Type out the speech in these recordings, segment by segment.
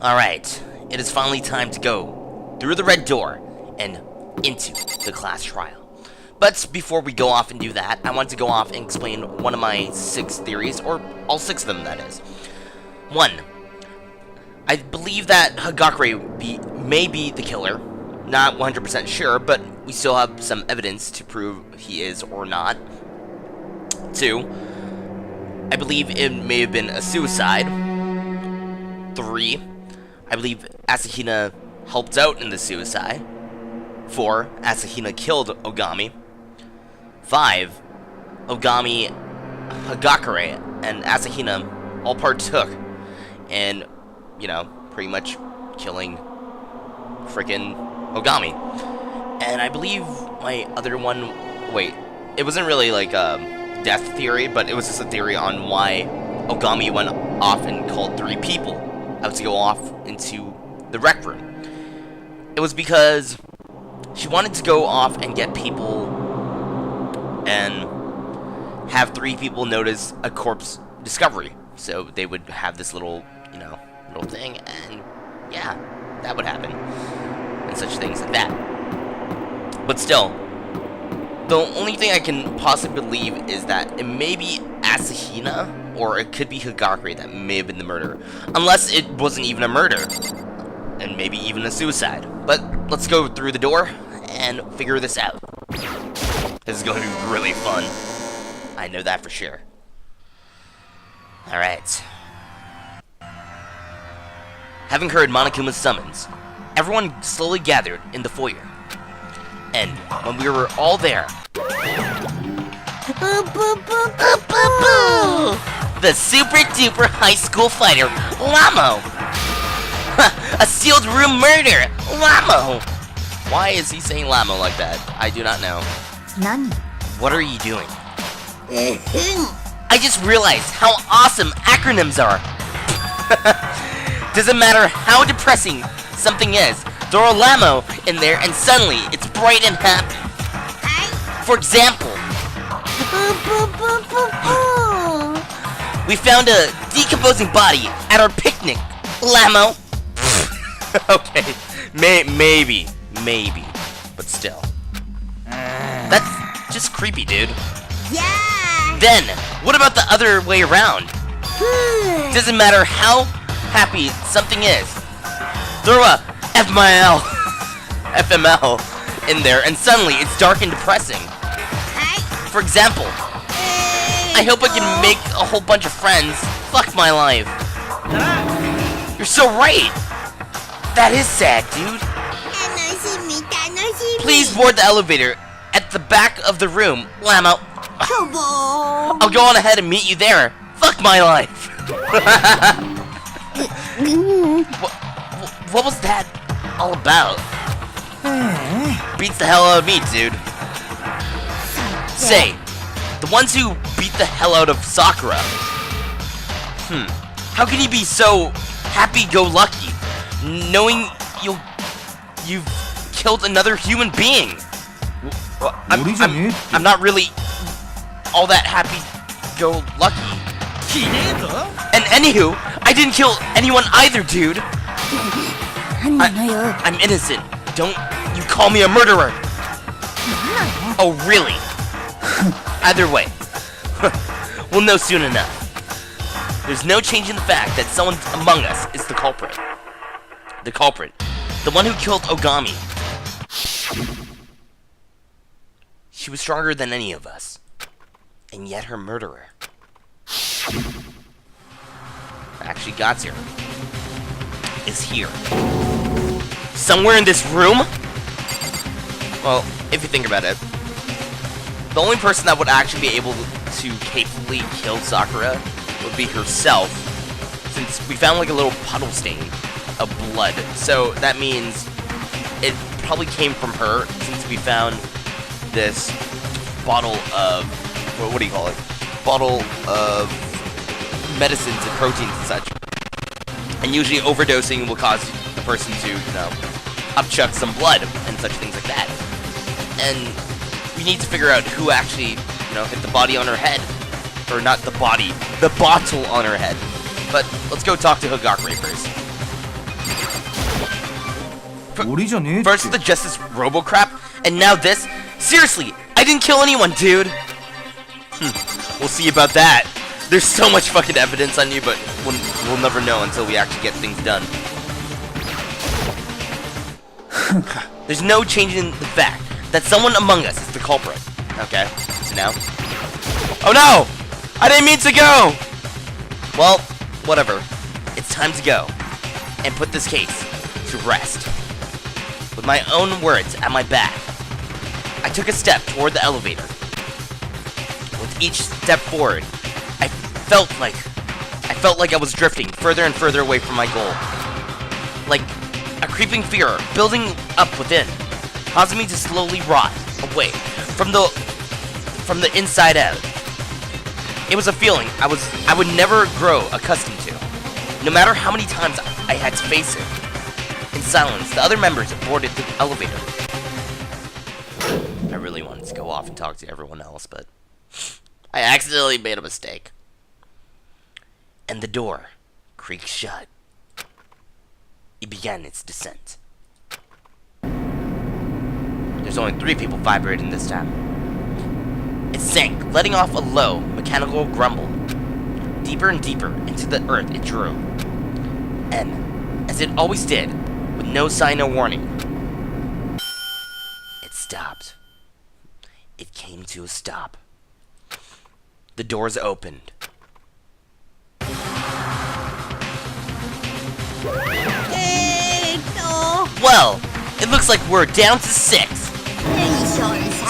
Alright, it is finally time to go through the red door and into the class trial. But before we go off and do that, I want to go off and explain one of my 6 theories, or all 6 of them, that is. 1. I believe that Hagakure may be the killer. Not 100% sure, but we still have some evidence to prove he is or not. 2. I believe it may have been a suicide. 3. I believe Asahina helped out in the suicide. 4. Asahina killed Ogami. 5. Ogami, Hagakure, and Asahina all partook in, you know, pretty much killing frickin' Ogami. And I believe my other one, wait, it wasn't really like a death theory, but it was just a theory on why Ogami went off and called 3 people out to go off into the rec room. It was because she wanted to go off and get people and have 3 people notice a corpse discovery. So they would have this little, you know, little thing, and yeah, that would happen. And such things like that. But still, the only thing I can possibly believe is that it may be Asahina, or it could be Hagakure that may have been the murderer. Unless it wasn't even a murder, and maybe even a suicide. But let's go through the door and figure this out. This is going to be really fun. I know that for sure. Alright. Having heard Monokuma's summons, everyone slowly gathered in the foyer. And when we were all there, the super duper high school fighter, Lamo! A sealed room murder, Lamo! Why is he saying Lamo like that? I do not know. Nani? What are you doing? I just realized how awesome acronyms are. Doesn't matter how depressing something is, throw a Lamo in there and suddenly it's bright and happy. For example, we found a decomposing body at our picnic. Lamo. Okay, maybe, but still. That's just creepy, dude. Yeah. Then, what about the other way around? Doesn't matter how happy something is. Throw a FML in there and suddenly it's dark and depressing. For example, I hope I can make a whole bunch of friends. Fuck my life. You're so right. That is sad, dude. Please board the elevator at the back of the room, Lamo. I'll go on ahead and meet you there. Fuck my life. What was that all about? Beats the hell out of me, dude. Say, the ones who beat the hell out of Sakura. How can you be so happy-go-lucky, knowing you've killed another human being? I'm not really all that happy-go-lucky. And anywho, I didn't kill anyone either, dude. I'm innocent. Don't you call me a murderer. Oh, really? Either way, we'll know soon enough. There's no changing the fact that someone among us is the culprit. The culprit. The one who killed Ogami. She was stronger than any of us. And yet her murderer actually got here. Is here. Somewhere in this room? Well, if you think about it, the only person that would actually be able to capably kill Sakura would be herself, since we found like a little puddle stain of blood. So that means it probably came from her, since we found this bottle of, what do you call it? Bottle of medicines and proteins and such. And usually overdosing will cause the person to, you know, upchuck some blood and such things like that. And we need to figure out who actually, you know, hit the body on her head. Or not the body, the bottle on her head. But let's go talk to Hagakure first. First the Justice Robo crap, and now this? Seriously, I didn't kill anyone, dude! We'll see about that. There's so much fucking evidence on you, but we'll never know until we actually get things done. There's no changing the fact that someone among us is the culprit. Okay, so now... Oh no! I didn't mean to go! Well, whatever. It's time to go and put this case to rest. With my own words at my back, I took a step toward the elevator. With each step forward, I felt like I was drifting further and further away from my goal. Like a creeping fear building up within, causing me to slowly rot away from the inside out. It was a feeling I would never grow accustomed to. No matter how many times I had to face it. In silence, the other members boarded the elevator. I really wanted to go off and talk to everyone else, but I accidentally made a mistake. And the door creaked shut. It began its descent. There's only 3 people vibrating this time. It sank, letting off a low, mechanical grumble. Deeper and deeper into the earth it drew. And, as it always did, with no sign or warning, it stopped. It came to a stop. The doors opened. Well, it looks like we're down to 6.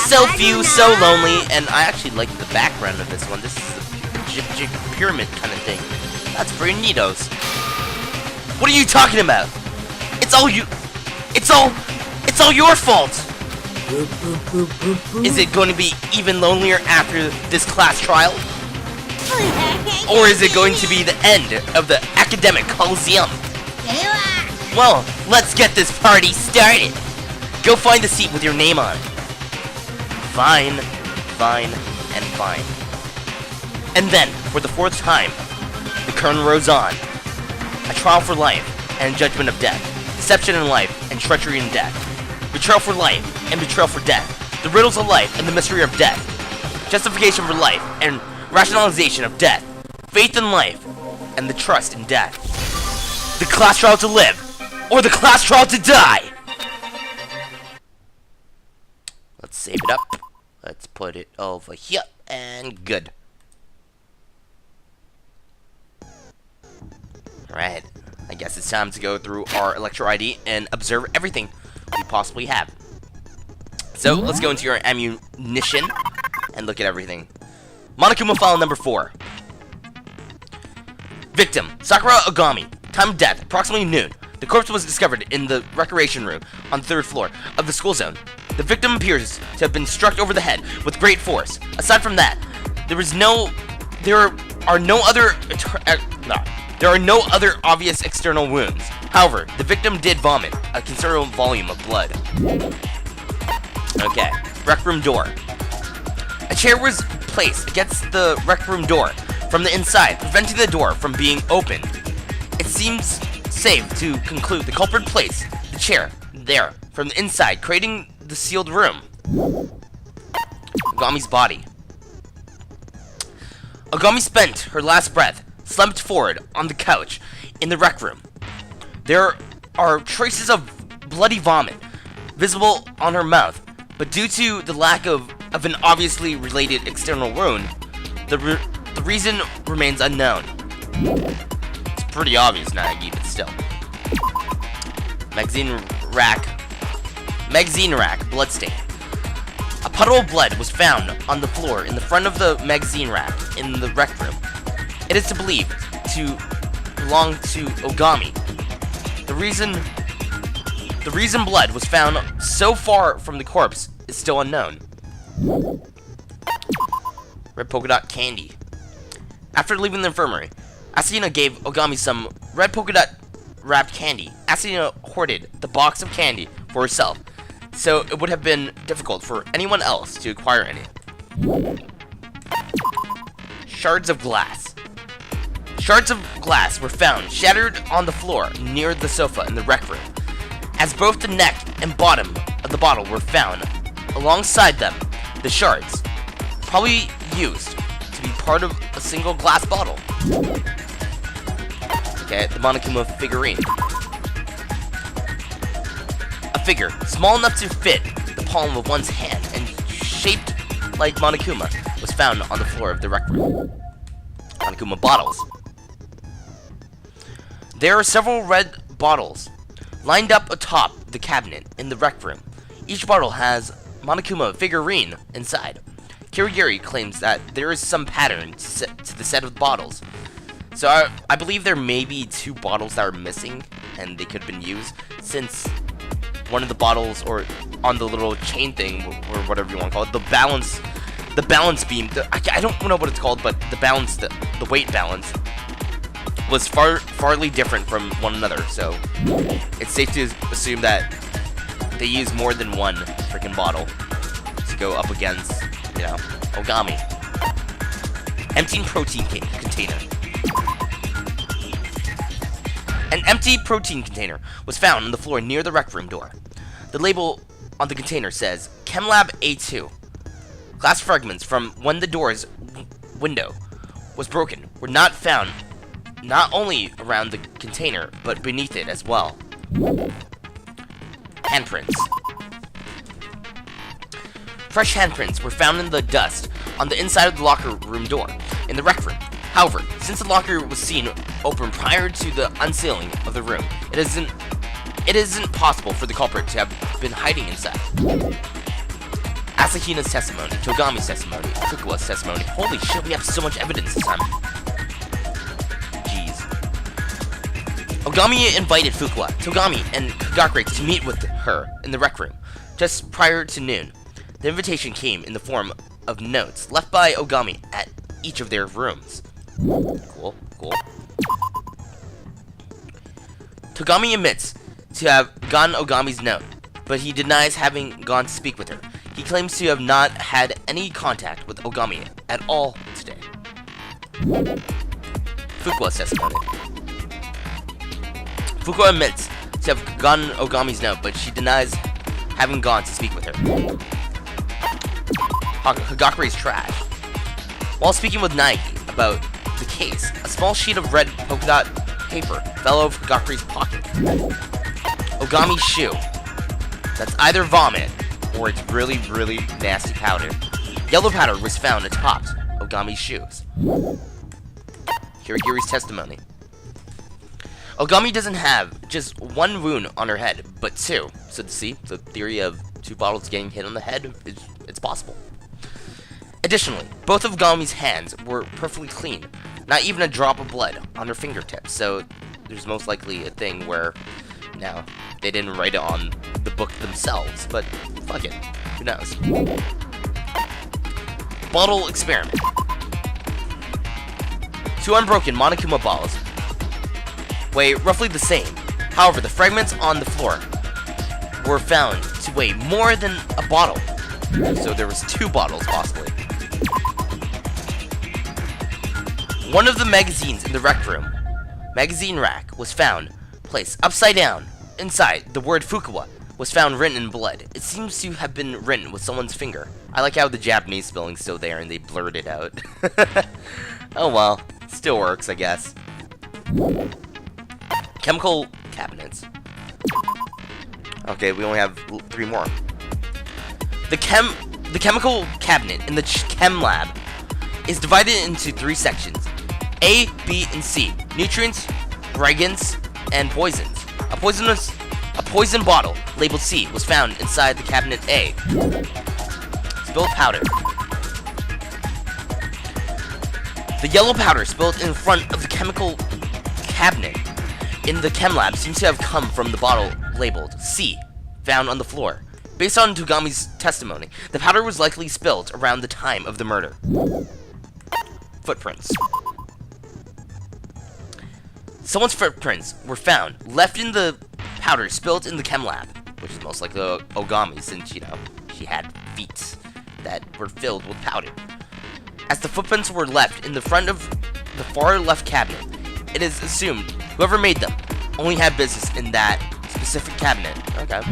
So few, so lonely, and I actually like the background of this one. This is a pyramid kind of thing. That's pretty neatos. What are you talking about? It's all your fault. Is it going to be even lonelier after this class trial? Or is it going to be the end of the academic coliseum? Well, let's get this party started. Go find a seat with your name on it. Fine, fine, and fine. And then, for the 4th time, the curtain rose on. A trial for life and judgment of death. Deception in life and treachery in death. Betrayal for life and betrayal for death. The riddles of life and the mystery of death. Justification for life and rationalization of death. Faith in life and the trust in death. The class trial to live, or the class trial to die! Let's save it up. Let's put it over here, and good. Alright, I guess it's time to go through our Electro ID and observe everything we possibly have. So, let's go into your ammunition and look at everything. Monokuma file number 4. Victim, Sakura Ogami. Time of death, approximately noon. The corpse was discovered in the recreation room on the 3rd floor of the school zone. The victim appears to have been struck over the head with great force. Aside from that, there are no other obvious external wounds. However, the victim did vomit a considerable volume of blood. Okay, rec room door. A chair was placed against the rec room door from the inside, preventing the door from being opened. It seems safe to conclude the culprit placed the chair there from the inside, creating the sealed room. Ogami's body. Ogami spent her last breath, slumped forward on the couch in the rec room. There are traces of bloody vomit visible on her mouth, but due to the lack of an obviously related external wound, the reason remains unknown. It's pretty obvious, Nagi, but still. Magazine rack, bloodstain. A puddle of blood was found on the floor in the front of the magazine rack in the rec room. It is believed to belong to Ogami. The reason blood was found so far from the corpse is still unknown. Red polka dot candy. After leaving the infirmary, Asuna gave Ogami some red polka dot wrapped candy. Asuna hoarded the box of candy for herself, so it would have been difficult for anyone else to acquire any. Shards of glass. Shards of glass were found shattered on the floor near the sofa in the rec room. as both the neck and bottom of the bottle were found. Alongside them, the shards, probably used to be part of a single glass bottle. Okay, the Monokuma figurine. A figure small enough to fit the palm of one's hand and shaped like Monokuma was found on the floor of the rec room. Monokuma bottles. There are several red bottles lined up atop the cabinet in the rec room. Each bottle has Monokuma figurine inside. Kirigiri claims that there is some pattern to the set of bottles. So I believe there may be 2 bottles that are missing and they could have been used, since one of the bottles, or on the little chain thing, or whatever you want to call it, the balance beam, I don't know what it's called, but the weight balance was farly different from one another, so it's safe to assume that they use more than one freaking bottle to go up against, you know, Ogami. Empty protein container. An empty protein container was found on the floor near the rec room door. The label on the container says ChemLab A2. Glass fragments from when the door's window was broken were not found, not only around the container, but beneath it as well. Handprints. Fresh handprints were found in the dust on the inside of the locker room door in the rec room. However, since the locker was seen open prior to the unsealing of the room, it isn't possible for the culprit to have been hiding inside. Asahina's testimony, Togami's testimony, Fukuwa's testimony. Holy shit, we have so much evidence this time. Jeez. Ogami invited Fukuwa, Togami, and Kagakure to meet with her in the rec room just prior to noon. The invitation came in the form of notes left by Ogami at each of their rooms. Cool. Togami admits to have gotten Ogami's note, but he denies having gone to speak with her. He claims to have not had any contact with Ogami at all today. Fukuwa's testimony. Fukuwa admits to have gotten Ogami's note, but she denies having gone to speak with her. Hagakure's trash. While speaking with Naegi about the case, a small sheet of red polka dot paper fell out of Hagakure's pocket. Ogami's shoe. That's either vomit or it's really, really nasty powder. Yellow powder was found atop Ogami's shoes. Kirigiri's testimony. Ogami doesn't have just 1 wound on her head, but 2. So see, the theory of 2 bottles getting hit on the head, it's possible. Additionally, both of Ogami's hands were perfectly clean. Not even a drop of blood on her fingertips, so there's most likely a thing where, now, they didn't write it on the book themselves, but fuck it, who knows. Bottle experiment. 2 unbroken Monokuma bottles weigh roughly the same. However, the fragments on the floor were found to weigh more than a bottle. So there was 2 bottles, possibly. One of the magazines in the rec room, magazine rack, was found placed upside down. Inside, the word Fukuwa was found written in blood. It seems to have been written with someone's finger. I like how the Japanese spelling's still there and they blurred it out. Oh well, still works, I guess. Chemical cabinets. Okay, we only have 3 more. The chemical cabinet in the chem lab is divided into 3 sections: A, B, and C. Nutrients, reagents, and poisons. A poison bottle labeled C was found inside the cabinet A. Spilled powder. The yellow powder spilled in front of the chemical cabinet in the chem lab seems to have come from the bottle labeled C, found on the floor. Based on Togami's testimony, the powder was likely spilled around the time of the murder. Footprints. Someone's footprints were found, left in the powder spilled in the chem lab, which is most likely Ogami, since, you know, she had feet that were filled with powder. As the footprints were left in the front of the far left cabinet, it is assumed whoever made them only had business in that specific cabinet. Okay.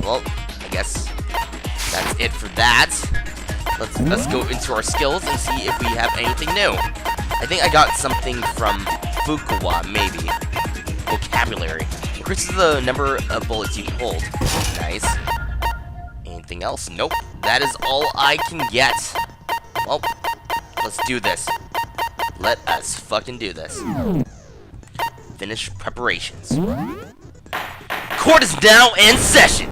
Well, I guess that's it for that. Let's go into our skills and see if we have anything new. I think I got something from Fukuwa, maybe. Vocabulary. Increases the number of bullets you hold. Nice. Anything else? Nope. That is all I can get. Well, let's do this. Let us fucking do this. Finish preparations. Court is now in session!